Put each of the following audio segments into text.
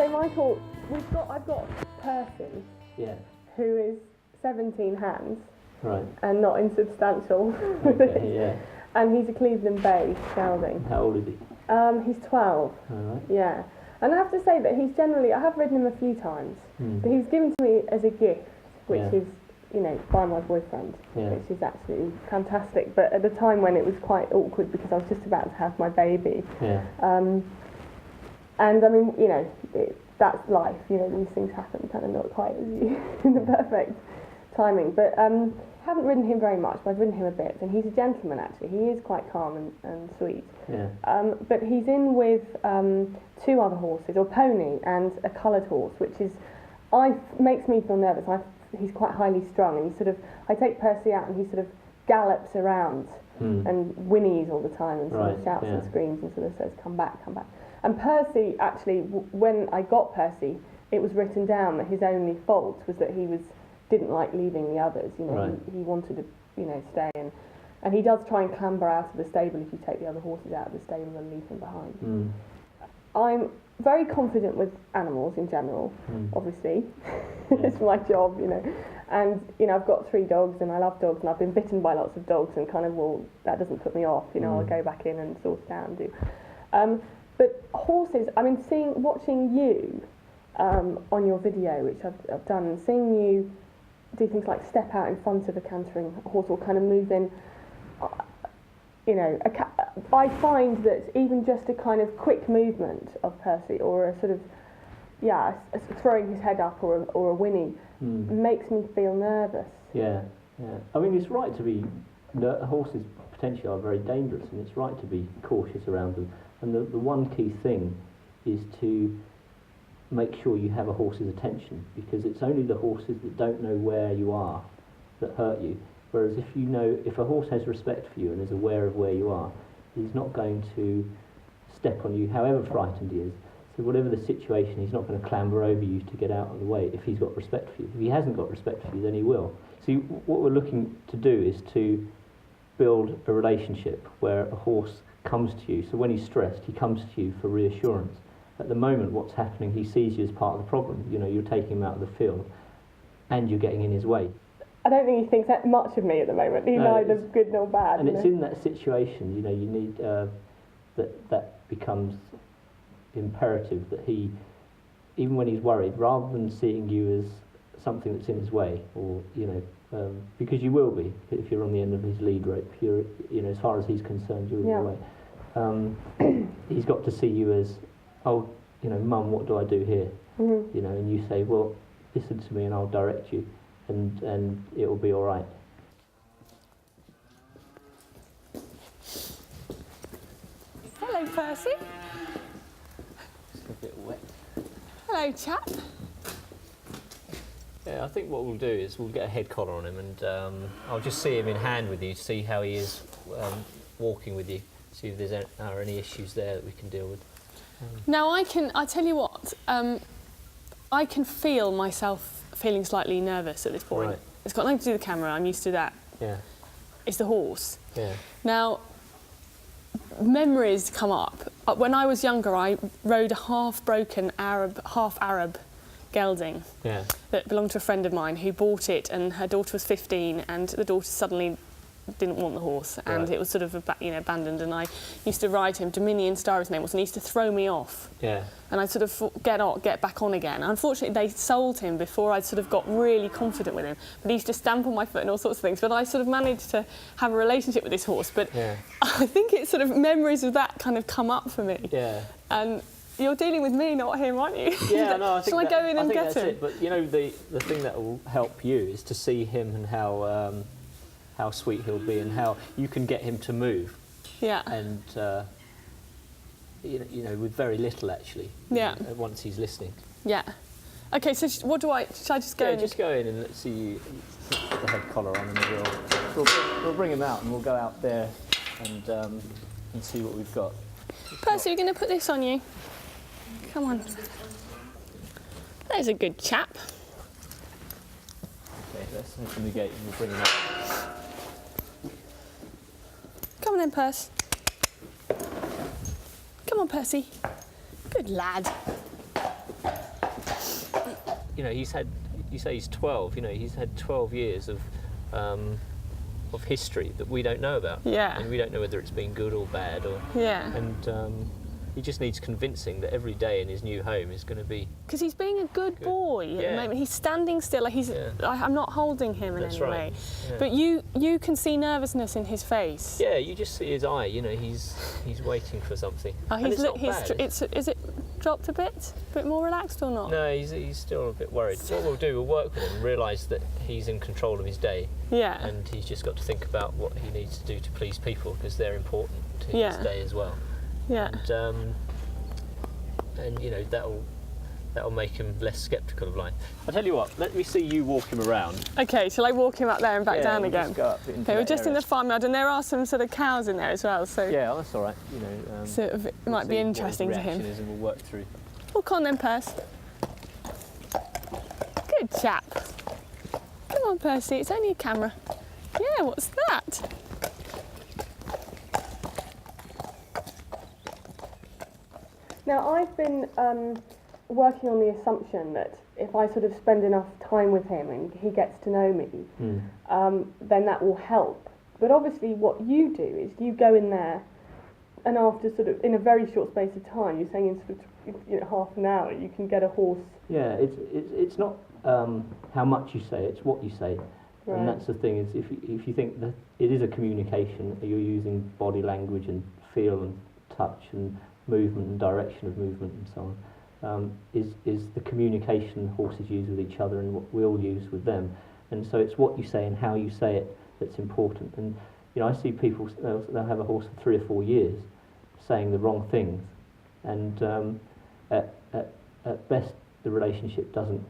Michael, I've got Percy, who is 17 hands, right, and not insubstantial. okay, yeah. And he's a Cleveland Bay gelding. How old is he? He's 12. Alright. Yeah. And I have to say that he's generally, I have ridden him a few times, but he's given to me as a gift, which is, you know, by my boyfriend, which is absolutely fantastic. But at the time when it was quite awkward because I was just about to have my baby. Yeah. And I mean, you know, that's life, you know, these things happen kind of not quite as you in the perfect timing. But I haven't ridden him very much, but I've ridden him a bit, and he's a gentleman actually. He is quite calm and sweet. Yeah. But he's in with 2 other horses, or pony and a coloured horse, which is, makes me feel nervous. He's quite highly strung, and I take Percy out and he sort of gallops around and whinnies all the time and sort of shouts and screams and sort of says, come back, come back. And Percy, actually, when I got Percy, it was written down that his only fault was that he didn't like leaving the others. You know, he wanted to, you know, stay, and he does try and clamber out of the stable if you take the other horses out of the stable and leave him behind. I'm very confident with animals in general, obviously. It's my job, you know. And, you know, I've got 3 dogs and I love dogs and I've been bitten by lots of dogs and kind of, well, that doesn't put me off, you know, I'll go back in and sort it out and do. But horses, I mean, watching you on your video, which I've done, and seeing you do things like step out in front of a cantering horse or kind of move in, you know, I find that even just a kind of quick movement of Percy or a sort of, throwing his head up or a whinny makes me feel nervous. Yeah, yeah. I mean, it's right to be, horses potentially are very dangerous, and it's right to be cautious around them. And the one key thing is to make sure you have a horse's attention, because it's only the horses that don't know where you are that hurt you. Whereas if a horse has respect for you and is aware of where you are, he's not going to step on you, however frightened he is. So whatever the situation, he's not going to clamber over you to get out of the way if he's got respect for you. If he hasn't got respect for you, then he will. So what we're looking to do is to build a relationship where a horse comes to you. So when he's stressed, he comes to you for reassurance. At the moment, what's happening, he sees you as part of the problem. You know, you're taking him out of the field and you're getting in his way. I don't think he thinks that much of me at the moment. He's neither good nor bad. And it's in that situation, you know, you need that becomes imperative that he, even when he's worried, rather than seeing you as something that's in his way, or, you know, because you will be if you're on the end of his lead rope. You know, as far as he's concerned, you're in the way. He's got to see you as, oh, you know, Mum, what do I do here? You know, and you say, well, listen to me and I'll direct you, and it will be all right. Hello, Percy. It's a bit wet. Hello, chap. Yeah, I think what we'll do is we'll get a head collar on him, and I'll just see him in hand with you, see how he is walking with you, see if there's any issues there that we can deal with. Now I tell you what, I can feel myself feeling slightly nervous at this point. Right. It's got nothing to do with the camera, I'm used to that. Yeah. It's the horse. Yeah. Now, memories come up. When I was younger, I rode a half-broken half Arab gelding that belonged to a friend of mine who bought it, and her daughter was 15, and the daughter suddenly didn't want the horse, and it was sort of abandoned, and I used to ride him. Dominion Star his name was, and he used to throw me off. Yeah. And I'd sort of get back on again. Unfortunately, they sold him before I'd sort of got really confident with him. But he used to stamp on my foot and all sorts of things. But I sort of managed to have a relationship with this horse. But I think it's sort of memories of that kind of come up for me. Yeah. And you're dealing with me, not him, aren't you? Yeah, no, I think Shall I go in and get him? It. But you know, the thing that will help you is to see him and how sweet he'll be, and how you can get him to move. Yeah. And you know, with very little actually. Yeah. Once he's listening. Yeah. Okay. So what do I? Should I just go? Yeah, just go in and let's see you put the head collar on, and we'll bring him out, and we'll go out there and see what we've got. Percy, you're going to put this on you. Come on. There's a good chap. Okay, let's open the gate and we'll bring him out. Come on then, Percy. Come on, Percy. Good lad. you know, he's had, you say he's 12, you know, he's had 12 years of history that we don't know about. Yeah. And we don't know whether it's been good or bad, or and he just needs convincing that every day in his new home is going to be. Because he's being a good boy at the moment. He's standing still. He's. I'm not holding him in any way. Yeah. But you can see nervousness in his face. Yeah, you just see his eye. You know, he's waiting for something. Oh, and it's not bad. Is it dropped a bit more relaxed or not? No, he's still a bit worried. What we'll do, we'll work with him, realise that he's in control of his day. Yeah. And he's just got to think about what he needs to do to please people, because they're important to his day as well. Yeah. And you know, that'll make him less sceptical of life. I'll tell you what, let me see you walk him around. Okay, shall I walk him up there and back down again? Just go up into okay, we're just in the farmyard, and there are some sort of cows in there as well. So yeah, that's all right. You know, sort of, it might be interesting to him. And we'll work through. Walk on then, Percy. Good chap. Come on, Percy. It's only a camera. Yeah, what's that? Now, I've been working on the assumption that if I sort of spend enough time with him and he gets to know me, then that will help. But obviously what you do is you go in there and after sort of, in a very short space of time, you're saying in sort of half an hour, you can get a horse. Yeah, it's not how much you say, it's what you say. Right. And that's the thing, is if you think that it is a communication, you're using body language and feel and touch and movement and direction of movement and so on, is the communication horses use with each other and what we'll use with them. And so it's what you say and how you say it that's important. And you know, I see people, they'll have a horse for 3 or 4 years saying the wrong things, and at best the relationship doesn't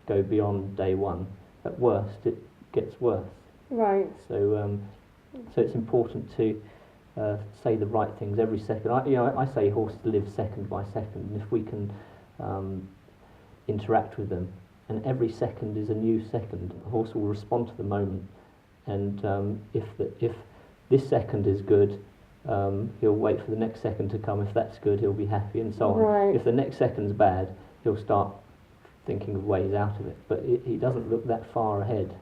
go beyond day one. At worst it gets worse. Right. So it's important to say the right things every second. I say horses live second by second, and if we can interact with them, and every second is a new second, the horse will respond to the moment. And if this second is good, he'll wait for the next second to come. If that's good, he'll be happy, and so on. Right. If the next second's bad, he'll start thinking of ways out of it. But he doesn't look that far ahead.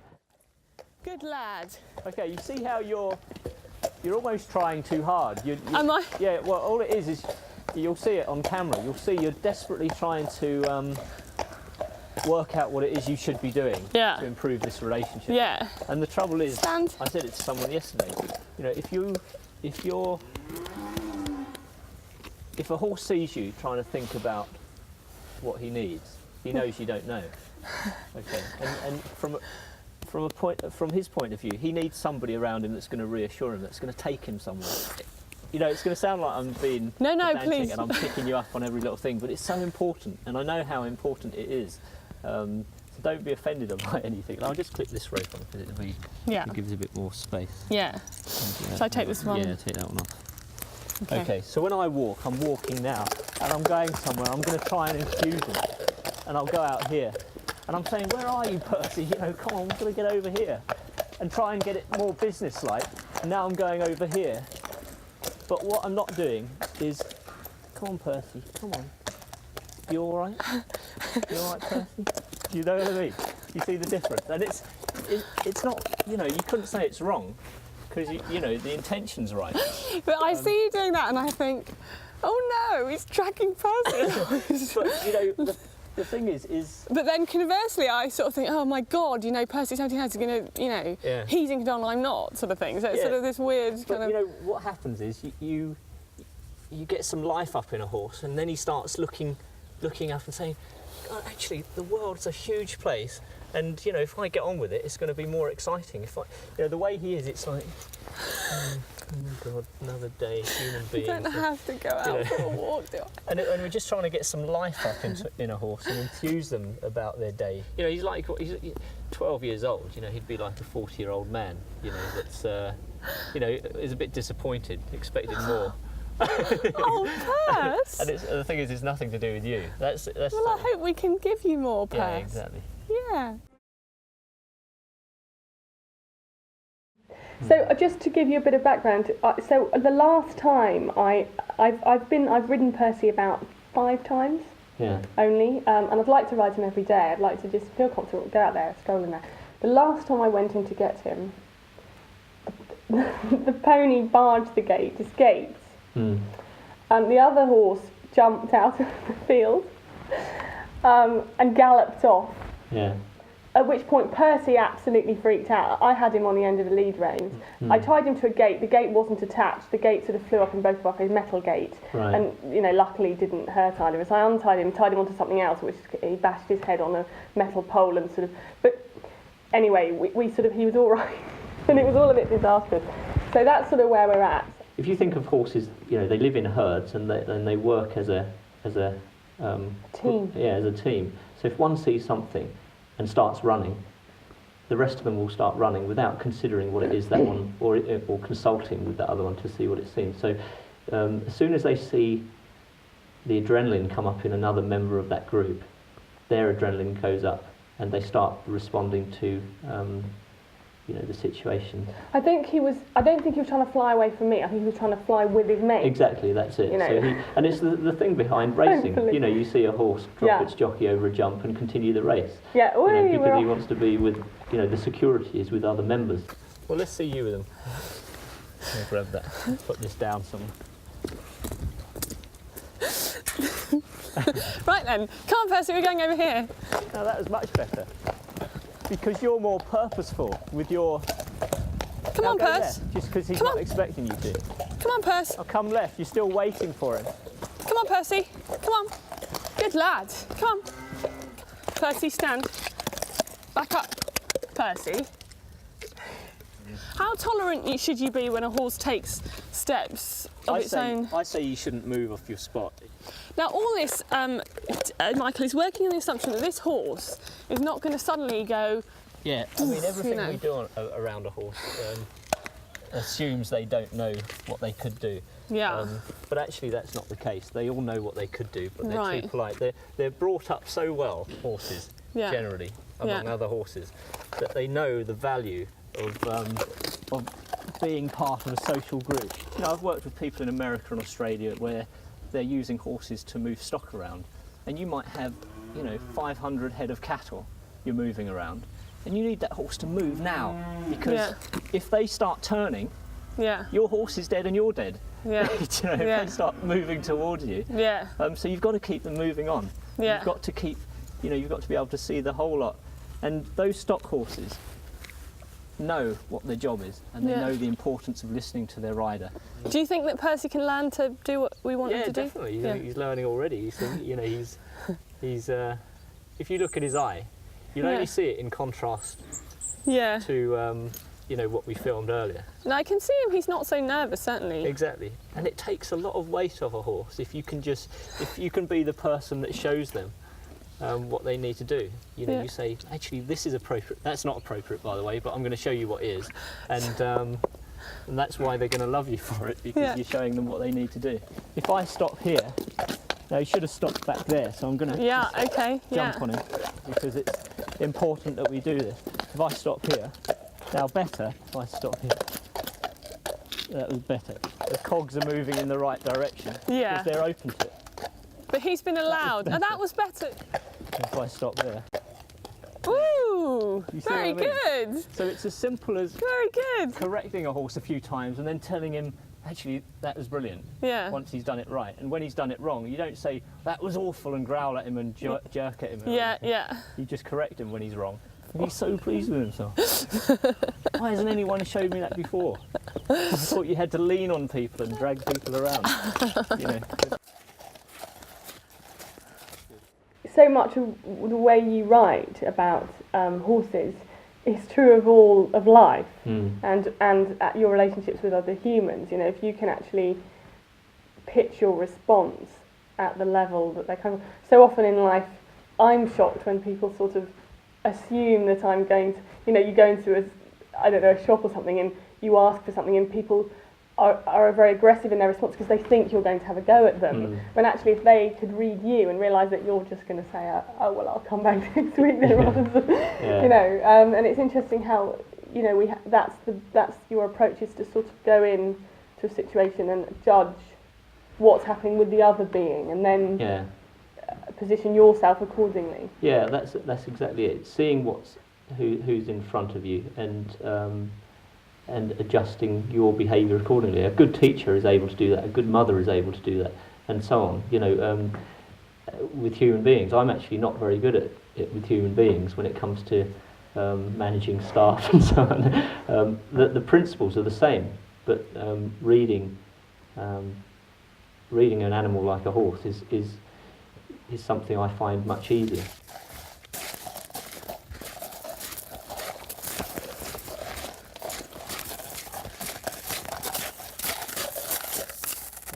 Good lad. Okay, you see how you're almost trying too hard. Am I? Yeah, well, all it is you'll see it on camera. You'll see you're desperately trying to work out what it is you should be doing to improve this relationship. Yeah. And the trouble is, Stand. I said it to someone yesterday, you know, if a horse sees you trying to think about what he needs, he knows you don't know. Okay. And from his point of view, he needs somebody around him that's going to reassure him, that's going to take him somewhere. You know, it's going to sound like I'm being pedantic please. and I'm picking you up on every little thing, but it's so important, and I know how important it is. So don't be offended by anything. And I'll just clip this rope on because it gives a bit more space. Yeah. Shall I take this one? Yeah, take that one off. Okay. So when I walk, I'm walking now, and I'm going somewhere. I'm going to try and infuse him, and I'll go out here. And I'm saying, where are you, Percy? You know, come on, we've got to get over here. And try and get it more business-like. And now I'm going over here. But what I'm not doing is, come on, Percy, come on. You all right? You all right, Percy? You know what I mean? You see the difference? And it's not, you know, you couldn't say it's wrong, because, you know, the intention's right. But I see you doing that and I think, oh no, he's tracking Percy. But, you know, the thing is... But then conversely, I sort of think, oh my God, you know, Percy 17 Hours is going to, you know, he's in control and I'm not, sort of thing. So it's sort of this weird kind of... you know, what happens is you get some life up in a horse, and then he starts looking up and saying, God, actually, the world's a huge place, and, you know, if I get on with it, it's going to be more exciting. If I, you know, the way he is, it's like, oh God, another day, human being. You don't have to go out for a walk, do I? And we're just trying to get some life up in a horse and enthuse them about their day. You know, he's 12 years old. You know, he'd be like a 40-year-old man. You know, that's you know, is a bit disappointed, expected more. Oh, Percy! And the thing is, it's nothing to do with you. That's well, I hope we can give you more, Percy. Yeah, exactly. Yeah. So just to give you a bit of background, so the last time I've ridden Percy about 5 times. only, and I'd like to ride him every day. I'd like to just feel comfortable, go out there, stroll in there. The last time I went in to get him, the pony barged the gate, escaped, and the other horse jumped out of the field and galloped off. Yeah. At which point Percy absolutely freaked out. I had him on the end of the lead reins. I tied him to a gate. The gate wasn't attached. The gate sort of flew up in both of our faces, metal gate, and luckily didn't hurt either of us. I untied him, tied him onto something else, which he bashed his head on a metal pole and sort of. But anyway, we sort of, he was all right, and it was all a bit disastrous. So that's sort of where we're at. If you think of horses, they live in herds and they work as a team. Yeah, as a team. So if one sees something and starts running, the rest of them will start running without considering what it is that one, or consulting with that other one to see what it's seen. So as soon as they see the adrenaline come up in another member of that group, their adrenaline goes up and they start responding to the situation. I don't think he was trying to fly away from me. I think he was trying to fly with his mate. Exactly, that's it. So and it's the thing behind racing. Hopefully. You see a horse drop its jockey over a jump and continue the race. Yeah, because he wants to be with, the security is with other members. Well, let's see you with them. I'll grab that. Put this down somewhere. Right then, come on Percy, we're going over here. Now that was much better. Because you're more purposeful with your... Come on, Percy. Just because he's not expecting you to. Come on, Percy. I'll come left. You're still waiting for him. Come on, Percy. Come on. Good lad. Come on. Percy, stand. Back up. Percy. How tolerant should you be when a horse takes steps of its own? I say you shouldn't move off your spot. Now, all this, Michael, is working on the assumption that this horse is not going to suddenly go... Yeah, I mean, everything we do around a horse assumes they don't know what they could do. Yeah. But actually, that's not the case. They all know what they could do, but they're too polite. They're brought up so well, horses, generally, among other horses, that they know the value of being part of a social group. I've worked with people in America and Australia where they're using horses to move stock around, and you might have 500 head of cattle you're moving around, and you need that horse to move now, because if they start turning, your horse is dead and you're dead. If they start moving towards you, so you've got to keep them moving on. You've got to keep, you've got to be able to see the whole lot, and those stock horses know what their job is, and they know the importance of listening to their rider. Do you think that Percy can learn to do what we want him to Definitely. do? He's learning already. He's if you look at his eye, you'll only see it in contrast to what we filmed earlier. No, I can see him. He's not so nervous, certainly. Exactly, and it takes a lot of weight off a horse if you can be the person that shows them what they need to do. You say, actually, this is appropriate. That's not appropriate, by the way, but I'm going to show you what is, and that's why they're going to love you for it, because you're showing them what they need to do. If I stop here, now he should have stopped back there, so I'm going to jump on him, because it's important that we do this. If I stop here, now better if I stop here. That was better. The cogs are moving in the right direction because they're open to it. But he's been allowed. That was better. If I stop there. Ooh, very good. So it's as simple as very good. Correcting a horse a few times and then telling him, actually, that was brilliant. Once he's done it right. And when he's done it wrong, you don't say, that was awful, and growl at him and jerk at him. You just correct him when he's wrong. And he's so pleased with himself. Why hasn't anyone showed me that before? I thought you had to lean on people and drag people around. So much of the way you write about horses is true of all of life, and your relationships with other humans. If you can actually pitch your response at the level that they come. So often in life, I'm shocked when people sort of assume that I'm going to. You go into a shop or something, and you ask for something, and people are very aggressive in their response because they think you're going to have a go at them. When actually, if they could read you and realise that you're just going to say, "Oh well, I'll come back next week," then rather than, and it's interesting how that's your approach, is to sort of go in to a situation and judge what's happening with the other being, and then position yourself accordingly. Yeah, that's exactly it. Seeing who's in front of you and adjusting your behaviour accordingly. A good teacher is able to do that. A good mother is able to do that, and so on. You know, with human beings, I'm actually not very good at it with human beings when it comes to managing staff and so on. The principles are the same, but reading an animal like a horse is something I find much easier.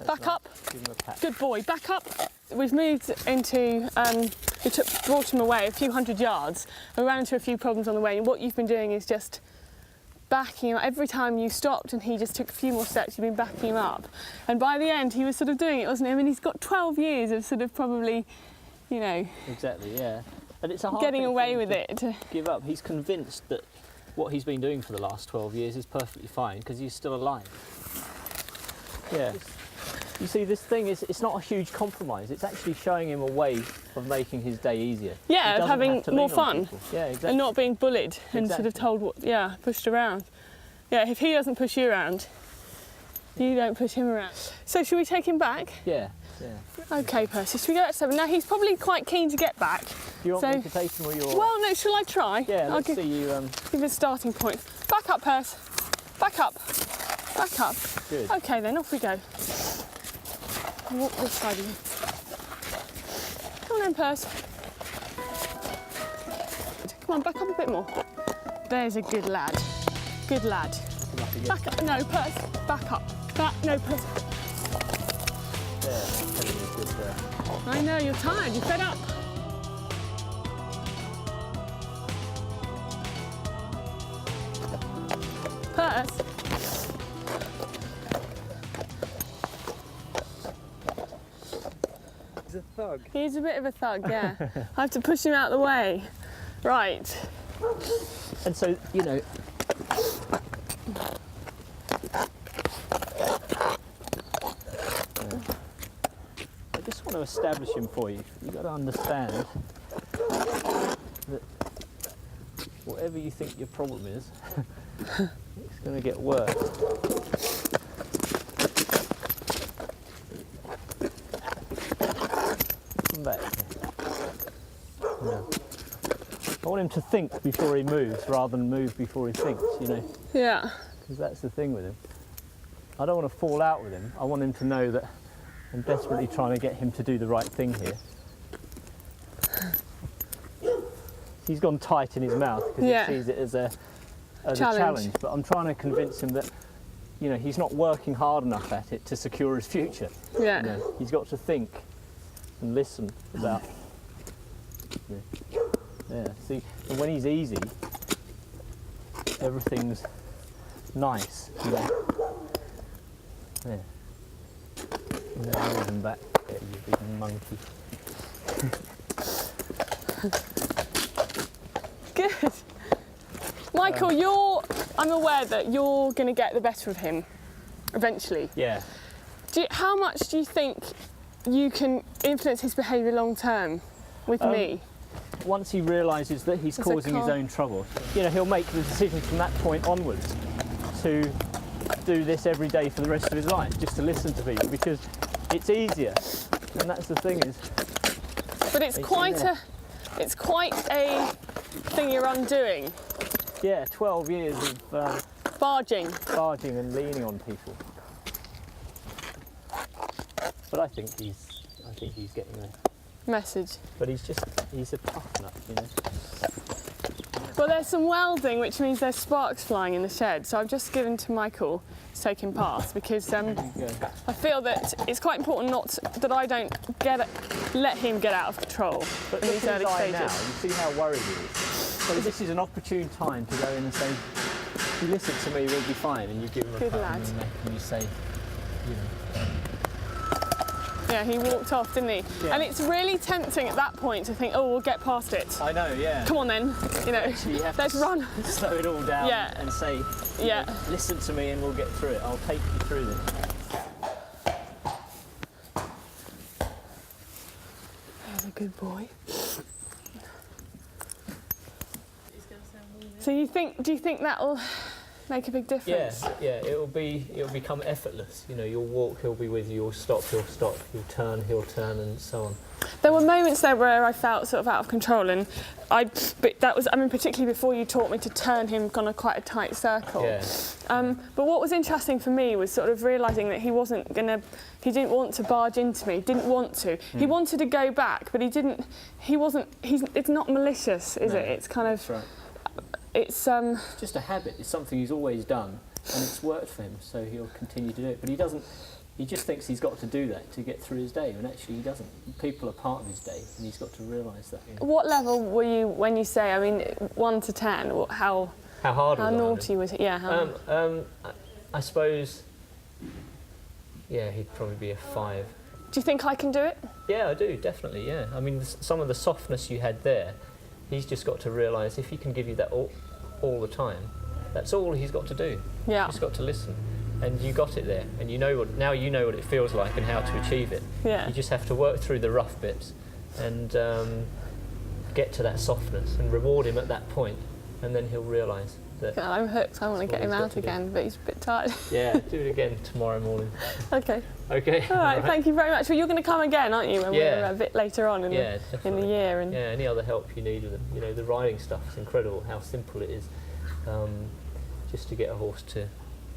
Back up. Good boy. Back up. We've moved into, brought him away a few hundred yards. We ran into a few problems on the way, and what you've been doing is just backing him. Every time you stopped and he just took a few more steps, you've been backing him up. And by the end, he was sort of doing it, wasn't he? I mean, he's got 12 years of sort of probably, you know... Exactly, yeah. And it's a hard getting thing away for him with to it. give up. He's convinced that what he's been doing for the last 12 years is perfectly fine because he's still alive. Yeah. You see, this thing it's not a huge compromise. It's actually showing him a way of making his day easier. Yeah, of having more fun. Yeah, exactly. And not being bullied and sort of told pushed around. Yeah, if he doesn't push you around, you don't push him around. So should we take him back? Yeah, yeah. Okay, Percy, should we go at 7? Now he's probably quite keen to get back. Do you want me to take him or you're... Well, no, shall I try? Yeah, let's see you... Give a starting point. Back up, Percy. Back up. Back up. Good. Okay then, off we go. I'll walk this side of you. Come on then, Percy. Come on, back up a bit more. There's a good lad. Good lad. Back up. No, Percy. Back up. Back. No, Percy. There. I know, you're tired. You're fed up. Percy. He's a thug. He's a bit of a thug, yeah. I have to push him out of the way. Right. And so, you know... I just want to establish him for you. You've got to understand that whatever you think your problem is, it's going to get worse. Come back. No. I want him to think before he moves rather than move before he thinks, you know. Yeah. Because that's the thing with him. I don't want to fall out with him. I want him to know that I'm desperately trying to get him to do the right thing here. He's gone tight in his mouth because he sees it as a challenge. But I'm trying to convince him that, you know, he's not working hard enough at it to secure his future. Yeah. You know, he's got to think and listen about. Yeah. See, and when he's easy, everything's nice. You know. Yeah. And back, you big monkey. Good. Michael, I'm aware that you're going to get the better of him eventually. Yeah. How much do you think you can influence his behaviour long term with me? Once he realises that he's causing his own trouble, you know, he'll make the decision from that point onwards to do this every day for the rest of his life, just to listen to people, because it's easier, and that's the thing is. But it's quite a thing you're undoing. Yeah, 12 years of barging and leaning on people. But I think he's getting there. Message. But he's a tough nut, you know. Well, there's some welding, which means there's sparks flying in the shed. So I've just given to Michael to take him past because I feel that it's quite important that I don't let him get out of control in these early stages. Now, you see how worried he is. So this is an opportune time to go in and say, if you listen to me, we'll be fine. And you give him a pat on the neck and you say, you know. Yeah, he walked off, didn't he? Yeah. And it's really tempting at that point to think, oh, we'll get past it. I know, yeah. Come on then, you know, let's run. Slow it all down and say, you know, listen to me and we'll get through it. I'll take you through this. There's a good boy. So do you think that'll make a big difference? Yeah, it'll become effortless. You know, you'll walk, he'll be with you, you'll stop, he'll turn, and so on. There were moments there where I felt sort of out of control, and but that was, I mean, particularly before you taught me to turn him on quite a tight circle. Yeah. But what was interesting for me was sort of realising that he didn't want to barge into me, didn't want to. He wanted to go back, but it's not malicious, is it? It's kind of, that's right. It's just a habit. It's something he's always done, and it's worked for him, so he'll continue to do it. But he just thinks he's got to do that to get through his day, and actually he doesn't. People are part of his day, and he's got to realise that. You know. What level were you when you say, I mean, 1 to 10, how hard how was naughty was it? Yeah. I suppose, yeah, he'd probably be a 5. Do you think I can do it? Yeah, I do, definitely, yeah. I mean, some of the softness you had there, he's just got to realise if he can give you that all the time, that's all he's got to do. Yeah. He's got to listen. And you got it there, and you know what it feels like and how to achieve it. Yeah. You just have to work through the rough bits and get to that softness and reward him at that point, and then he'll realise that. God, I'm hooked. I want to get him out again, but he's a bit tired. Yeah, do it again tomorrow morning. Okay. Okay. All right. Thank you very much. Well, you're going to come again, aren't you? When we're a bit later on in the year. And yeah. Any other help you need with them? You know, the riding stuff is incredible. How simple it is, just to get a horse to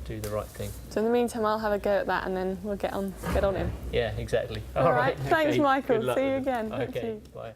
do the right thing. So in the meantime, I'll have a go at that, and then we'll get on him. Yeah, exactly. All right. Thanks, okay. Michael. Good luck See you with it. again. Okay. Thank you. Bye.